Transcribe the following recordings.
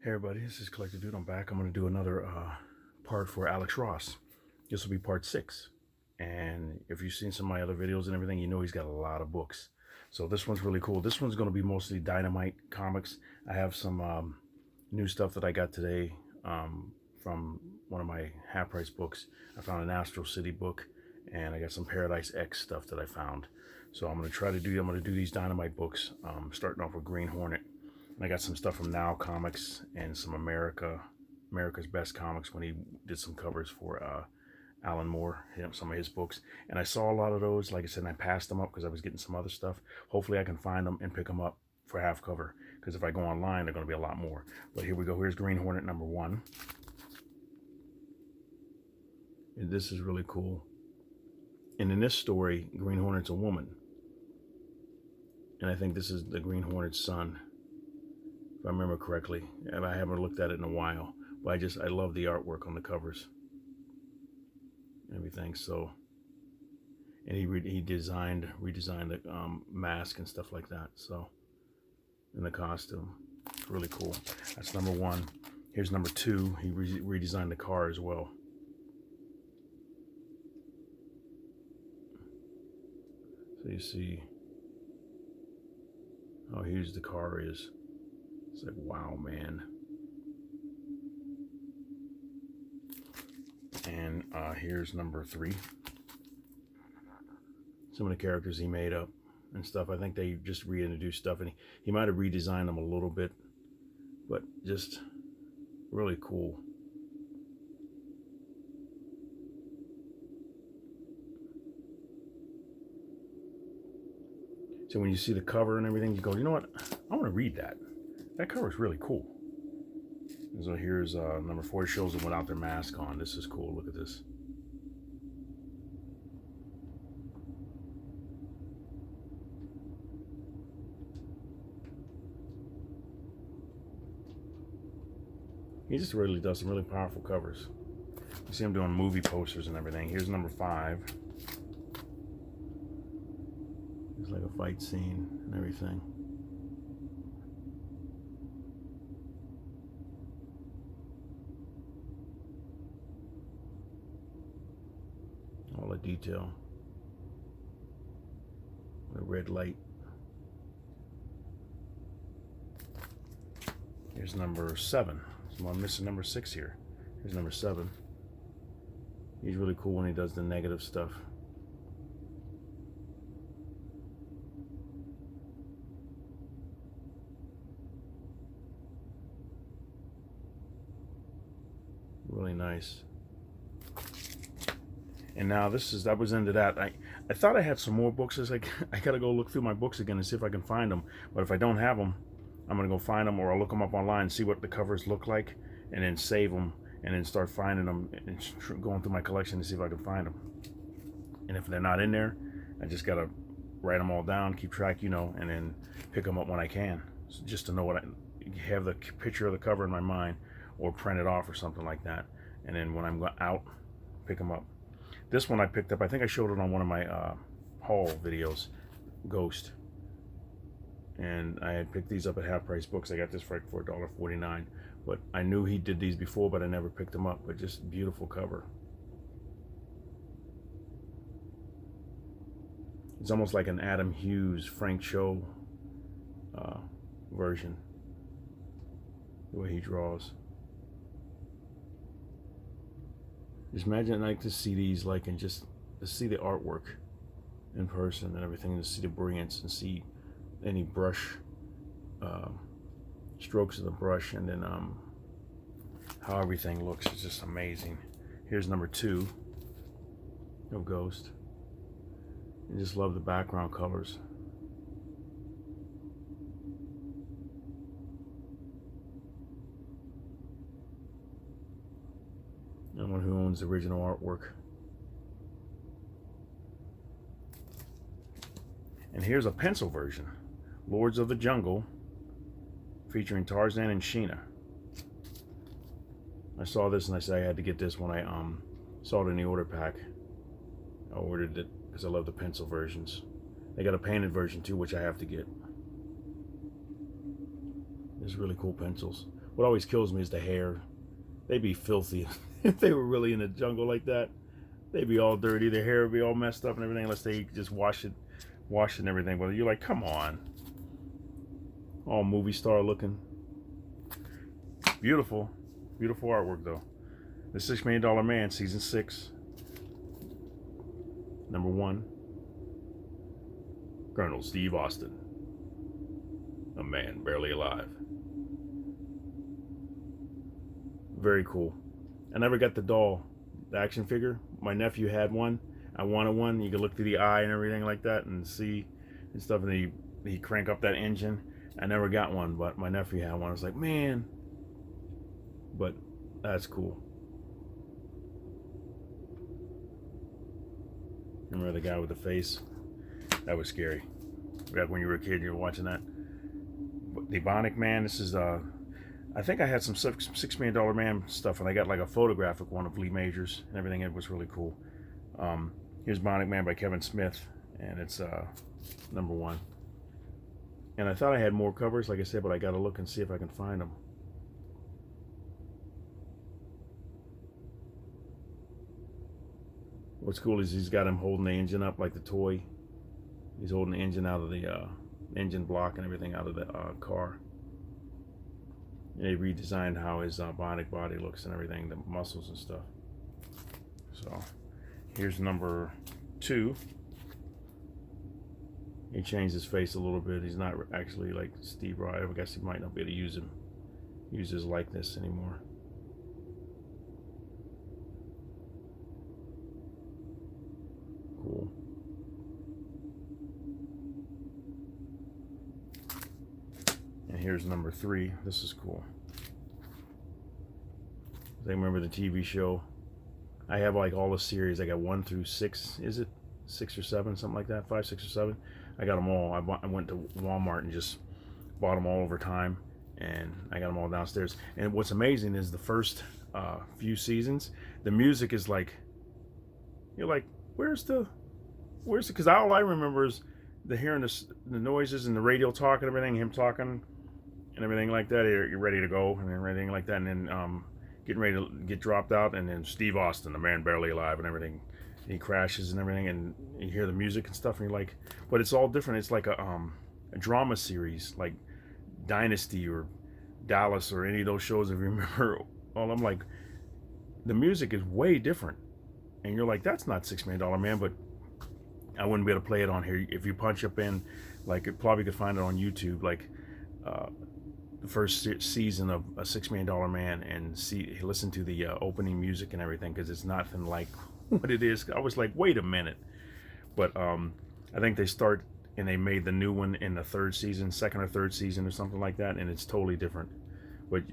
Hey everybody, this is Collector Dude. I'm back. I'm going to do another part for Alex Ross. This will be part 6. And if you've seen some of my other videos and everything, you know he's got a lot of books. So this one's really cool. This one's going to be mostly Dynamite Comics. I have some new stuff that I got today from one of my half-price books. I found an Astro City book, and I got some Paradise X stuff that I found. So I'm going to do these Dynamite books, starting off with Green Hornet. And I got some stuff from Now Comics and some America's Best Comics when he did some covers for Alan Moore, some of his books. And I saw a lot of those. Like I said, and I passed them up because I was getting some other stuff. Hopefully I can find them and pick them up for half cover, because if I go online, they're going to be a lot more. But here we go. Here's Green Hornet number 1. And this is really cool. And in this story, Green Hornet's a woman. And I think this is the Green Hornet's son, if I remember correctly. And I haven't looked at it in a while, but I love the artwork on the covers, everything. So, and he redesigned the mask and stuff like that. So, in the costume, it's really cool. That's number 1. Here's number 2. He redesigned the car as well. So you see how huge the car is. It's like, wow, man. And here's number 3. Some of the characters he made up and stuff. I think they just reintroduced stuff, and he might have redesigned them a little bit, but just really cool. So when you see the cover and everything, you go, you know what? I want to read that. That cover is really cool. And so here's number 4. Shows them without their mask on. This is cool. Look at this. He just really does some really powerful covers. You see him doing movie posters and everything. Here's number 5. It's like a fight scene and everything. All the detail. The red light. Here's number 7. So I'm missing number 6 here. Here's number 7. He's really cool when he does the negative stuff. Really nice. And now that was into that. I thought I had some more books. It's like, I gotta go look through my books again and see if I can find them. But if I don't have them, I'm gonna go find them, or I'll look them up online and see what the covers look like, and then save them, and then start finding them and going through my collection to see if I can find them. And if they're not in there, I just gotta write them all down, keep track, and then pick them up when I can, so just to know what have the picture of the cover in my mind, or print it off or something like that. And then when I'm out, pick them up. This one I picked up, I think I showed it on one of my haul videos, Ghost. And I had picked these up at Half Price Books. I got this for $1.49. But I knew he did these before, but I never picked them up. But just beautiful cover. It's almost like an Adam Hughes, Frank Cho version, the way he draws. Just imagine, like, to see these, like, and just to see the artwork in person and everything, to see the brilliance and see any brush strokes of the brush, and then how everything looks is just amazing. Here's number 2 of Ghost. I just love the background colors. Anyone who owns the original artwork. And here's a pencil version, Lords of the Jungle, featuring Tarzan and Sheena. I saw this and I said I had to get this when I saw it in the order pack. I ordered it because I love the pencil versions. They got a painted version too, which I have to get. It's really cool pencils. What always kills me is the hair. They'd be filthy if they were really in the jungle like that. They'd be all dirty. Their hair would be all messed up and everything, unless they just wash it and everything. But you're like, come on. All movie star looking. Beautiful. Beautiful artwork, though. The $6 Million Man, Season 6. Number 1. Colonel Steve Austin. A man barely alive. Very cool. I never got the doll, the action figure. My nephew had one. I wanted one. You could look through the eye and everything like that and see and stuff. And he crank up that engine. I never got one, but my nephew had one. I was like, man. But that's cool. Remember the guy with the face? That was scary. Back when you were a kid, you were watching that. The Bionic Man. This is I think I had some $6 Million Man stuff, and I got like a photographic one of Lee Majors and everything. It was really cool. Here's Bionic Man by Kevin Smith, and it's number 1. And I thought I had more covers, like I said, but I got to look and see if I can find them. What's cool is he's got him holding the engine up like the toy. He's holding the engine out of the engine block and everything out of the car. And they redesigned how his bionic body looks and everything, the muscles and stuff. So here's number 2. He changed his face a little bit. He's not actually like Steve Rye. I guess he might not be able to use his likeness anymore. Cool. And here's number 3. This is cool. I remember the TV show. I have like all the series. I got 1 through 6. Is it 6 or 7, something like that? 5, 6, or 7. I got them all. I went to Walmart and just bought them all over time, and I got them all downstairs. And what's amazing is the first few seasons, the music is like, you're like, where's the? Because all I remember is hearing the noises and the radio talk and everything, him talking and everything like that. You're ready to go and everything like that, and then getting ready to get dropped out, and then Steve Austin, the man barely alive and everything. He crashes and everything, and you hear the music and stuff, and you're like, but it's all different. It's like a drama series, like Dynasty or Dallas or any of those shows, if you remember. All I'm like, the music is way different, and you're like, that's not $6 Million Man, but I wouldn't be able to play it on here. If you punch up in, like, it probably could find it on YouTube, like the first season of A $6 Million Man, and listen to the opening music and everything, because it's nothing like what it is. I was like, wait a minute. But I think they made the new one in the 3rd season, 2nd or 3rd season or something like that, and it's totally different. But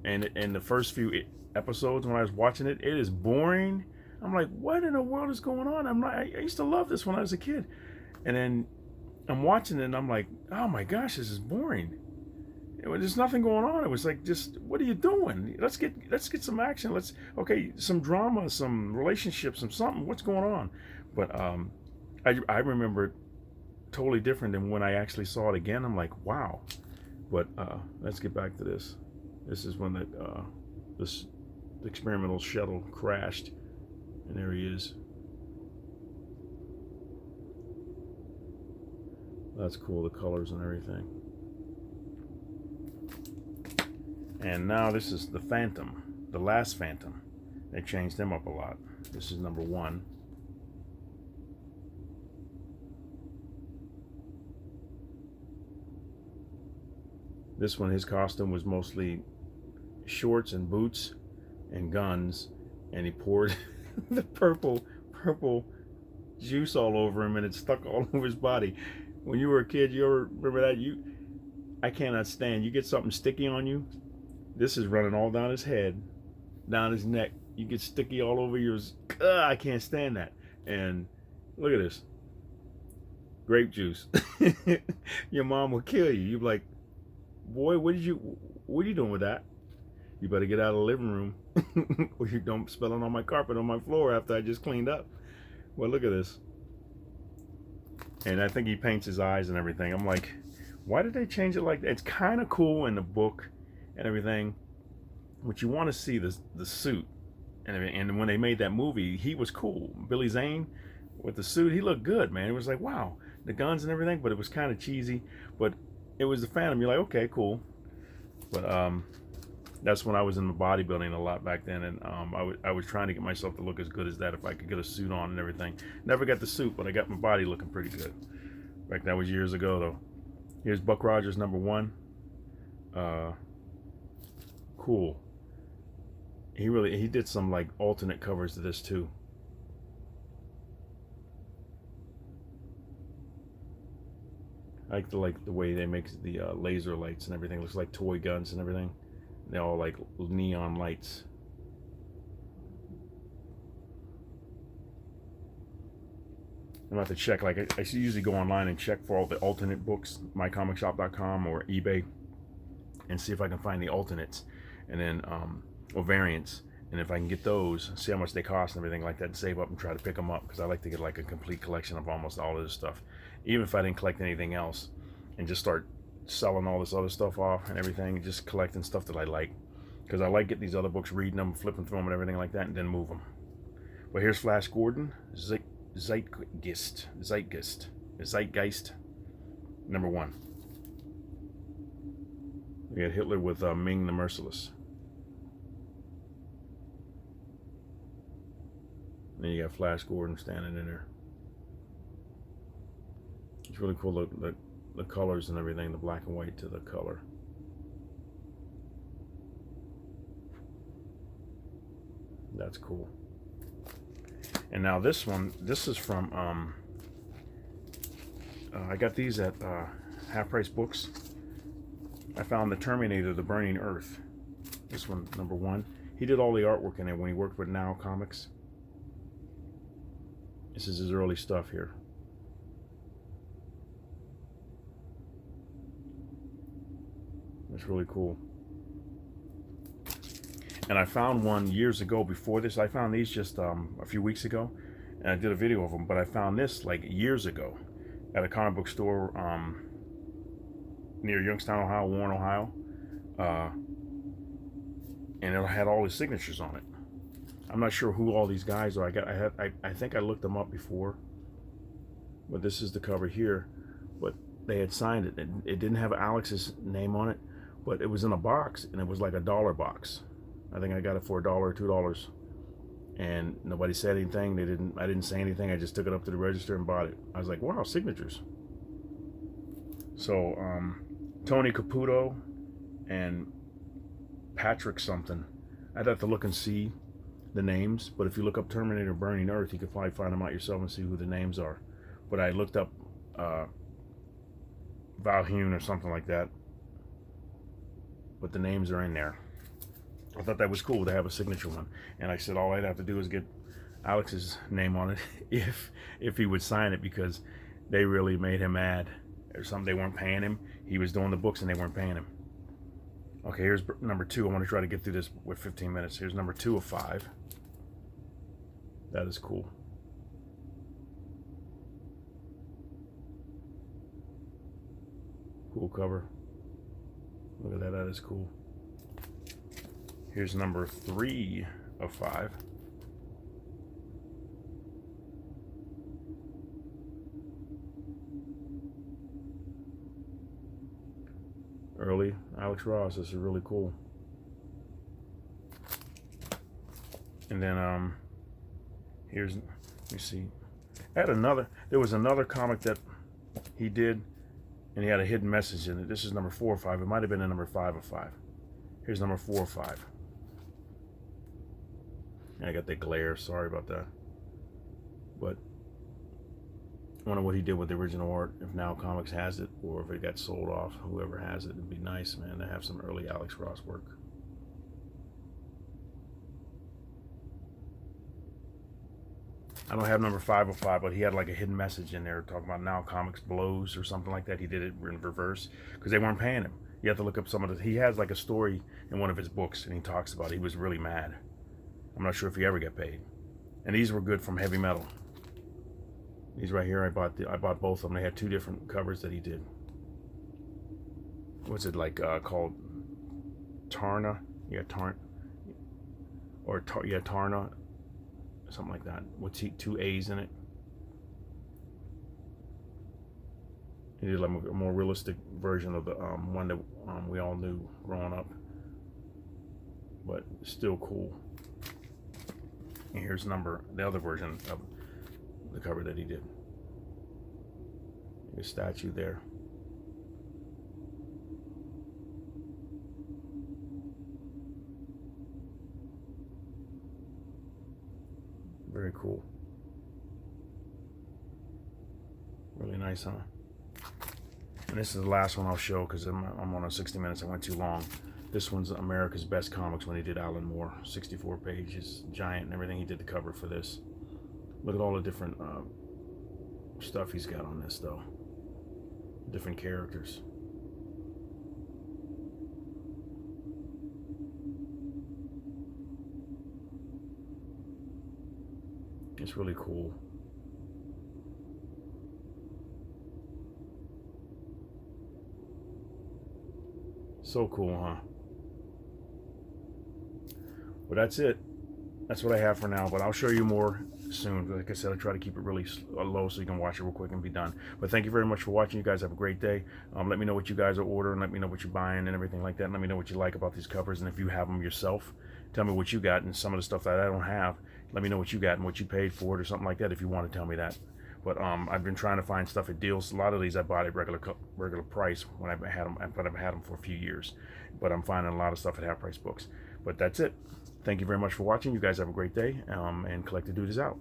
and the first few episodes when I was watching it, it is boring. I'm like, what in the world is going on? I used to love this when I was a kid, and then I'm watching it and I'm like, oh my gosh, this is boring. There's nothing going on. It was like, just, what are you doing? Let's get some action. Some drama, some relationships, some something. What's going on? But I remember it totally different than when I actually saw it again. I'm like, wow. But let's get back to this. This is when this experimental shuttle crashed, and there he is. That's cool, the colors and everything. And now this is the Phantom, the last Phantom. They changed them up a lot. This is number 1. This one, his costume was mostly shorts and boots and guns, and he poured the purple juice all over him, and it stuck all over his body. When you were a kid, you ever remember that? I cannot stand. You get something sticky on you. This is running all down his head, down his neck. You get sticky all over yours. I can't stand that. And look at this. Grape juice. Your mom will kill you. You're like, boy, what are you doing with that? You better get out of the living room or you don't spill it on my carpet, on my floor after I just cleaned up. Well, look at this. And I think he paints his eyes and everything. I'm like, Why did they change it like that? It's kind of cool in the book and everything, but you want to see the suit and everything. And when they made that movie, he was cool. Billy Zane with the suit, he looked good, man. It was like, wow, the guns and everything, but it was kind of cheesy. But it was the Phantom. You're like, okay, cool. But that's when I was in the bodybuilding a lot back then, and I was trying to get myself to look as good as that if I could get a suit on and everything. Never got the suit, but I got my body looking pretty good. Back that was years ago though. Here's Buck Rogers #1. Cool. He did some like alternate covers to this too. I like the way they make the laser lights and everything. It looks like toy guns and everything. They're all like neon lights. I'm gonna have to check. Like I usually go online and check for all the alternate books, mycomicshop.com or eBay, and see if I can find the alternates, and then or variants. And if I can get those, see how much they cost and everything like that, and save up and try to pick them up, because I like to get like a complete collection of almost all of this stuff, even if I didn't collect anything else, and just start selling all this other stuff off and everything, just collecting stuff that I like, because I like getting these other books, reading them, flipping through them and everything like that, and then move them. But here's Flash Gordon, Zeitgeist #1. We had Hitler with Ming the Merciless. Then you got Flash Gordon standing in there. It's really cool, the colors and everything, the black and white to the color. That's cool. And now this one, this is from, I got these at Half Price Books. I found the Terminator, The Burning Earth. This one, #1. He did all the artwork in it when he worked with Now Comics. This is his early stuff here. It's really cool. And I found one years ago before this. I found these just a few weeks ago, and I did a video of them, but I found this like years ago at a comic book store near Youngstown, Ohio, Warren, Ohio. And it had all his signatures on it. I'm not sure who all these guys are. I think I looked them up before, but this is the cover here. But they had signed it. It didn't have Alex's name on it, but it was in a box, and it was like a $1 box. I think I got it for $1 or $2, and nobody said anything. I didn't say anything. I just took it up to the register and bought it. I was like, wow, signatures. So Tony Caputo and Patrick something. I'd have to look and see the names, but if you look up Terminator Burning Earth, you can probably find them out yourself and see who the names are. But I looked up Valhune or something like that, but the names are in there. I thought that was cool to have a signature one, and I said all I'd have to do is get Alex's name on it if he would sign it, because they really made him mad or something. They weren't paying him. He was doing the books and they weren't paying him. Okay, here's #2. I want to try to get through this with 15 minutes. Here's #2 of 5. That is cool. Cool cover. Look at that. That is cool. Here's #3 of 5. Early Alex Ross. This is really cool. And then here's, let me see. There was another comic that he did, and he had a hidden message in it. This is #4 of 5. It might have been a #5 of 5. Here's #4 of 5. I got the glare, sorry about that. But I wonder what he did with the original art, if Now Comics has it, or if it got sold off. Whoever has it, it'd be nice, man, to have some early Alex Ross work. I don't have #5 of 5, but he had like a hidden message in there talking about Now Comics blows or something like that. He did it in reverse because they weren't paying him. You have to look up some of the, he has like a story in one of his books, and he talks about it. He was really mad. I'm not sure if he ever got paid. And these were good from Heavy Metal. These right here, I bought both of them. They had 2 different covers that he did. what's it like called? Tarna, yeah, yeah, Tarna, something like that. With two A's in it. He did like a more realistic version of the one that we all knew growing up, but still cool. And here's the other version of the cover that he did. A statue there. Very cool. Really nice, huh? And this is the last one I'll show because I'm on a 60 minutes. I went too long. This one's America's Best Comics when he did Alan Moore. 64 pages, giant and everything. He did the cover for this. Look at all the different stuff he's got on this, though. Different characters. It's really cool. So cool, huh? Well, that's it. That's what I have for now, but I'll show you more soon. Like I said, I try to keep it really low so you can watch it real quick and be done. But thank you very much for watching. You guys have a great day. Let me know what you guys are ordering. Let me know what you're buying and everything like that. And let me know what you like about these covers. And if you have them yourself, tell me what you got. And some of the stuff that I don't have, let me know what you got and what you paid for it or something like that if you want to tell me that. But I've been trying to find stuff at deals. A lot of these I bought at regular price when I've had them, but I've had them for a few years. But I'm finding a lot of stuff at half price books. But that's it. Thank you very much for watching. You guys have a great day. And Collected Dude is out.